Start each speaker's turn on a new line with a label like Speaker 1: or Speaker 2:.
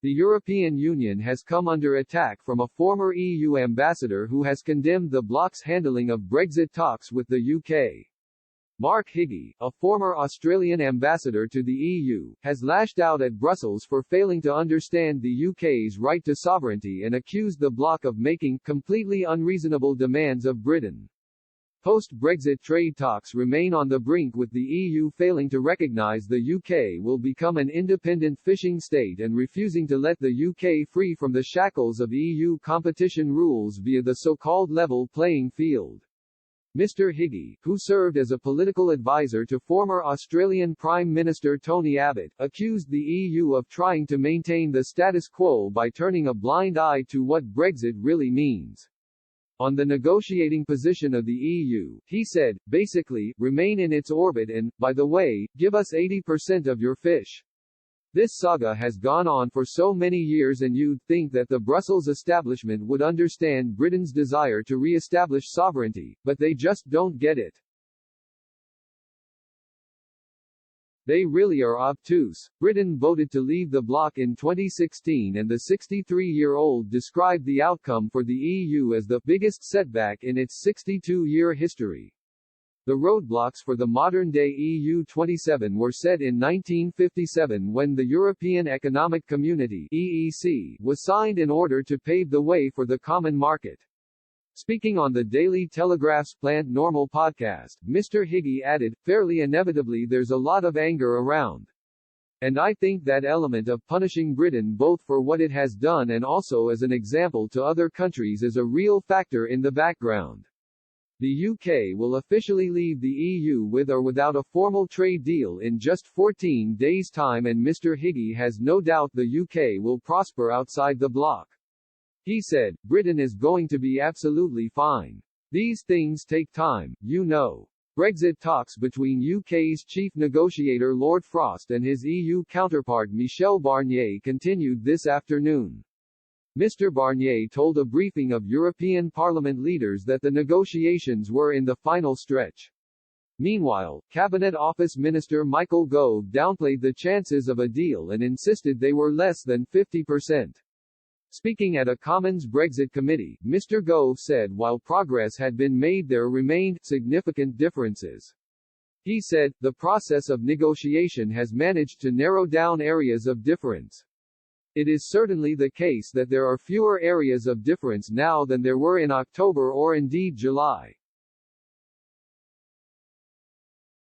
Speaker 1: The European Union has come under attack from a former EU ambassador who has condemned the bloc's handling of Brexit talks with the UK. Mark Higgie, a former Australian ambassador to the EU, has lashed out at Brussels for failing to understand the UK's right to sovereignty and accused the bloc of making completely unreasonable demands of Britain. Post-Brexit trade talks remain on the brink, with the EU failing to recognise the UK will become an independent fishing state and refusing to let the UK free from the shackles of EU competition rules via the so-called level playing field. Mr. Higgie, who served as a political advisor to former Australian Prime Minister Tony Abbott, accused the EU of trying to maintain the status quo by turning a blind eye to what Brexit really means. On the negotiating position of the EU, he said, basically, remain in its orbit and, by the way, give us 80% of your fish. This saga has gone on for so many years, and you'd think that the Brussels establishment would understand Britain's desire to re-establish sovereignty, but they just don't get it. They really are obtuse. Britain voted to leave the bloc in 2016, and the 63-year-old described the outcome for the EU as the biggest setback in its 62-year history. The roadblocks for the modern-day EU 27 were set in 1957 when the European Economic Community (EEC) was signed in order to pave the way for the common market. Speaking on the Daily Telegraph's Plant Normal podcast, Mr. Higgie added, fairly inevitably there's a lot of anger around. And I think that element of punishing Britain both for what it has done and also as an example to other countries is a real factor in the background. The UK will officially leave the EU with or without a formal trade deal in just 14 days' time, and Mr. Higgie has no doubt the UK will prosper outside the bloc. He said, Britain is going to be absolutely fine. These things take time, you know. Brexit talks between UK's chief negotiator Lord Frost and his EU counterpart Michel Barnier continued this afternoon. Mr. Barnier told a briefing of European Parliament leaders that the negotiations were in the final stretch. Meanwhile, Cabinet Office Minister Michael Gove downplayed the chances of a deal and insisted they were less than 50%. Speaking at a Commons Brexit committee, Mr. Gove said while progress had been made, there remained significant differences. He said, the process of negotiation has managed to narrow down areas of difference. It is certainly the case that there are fewer areas of difference now than there were in October or indeed July.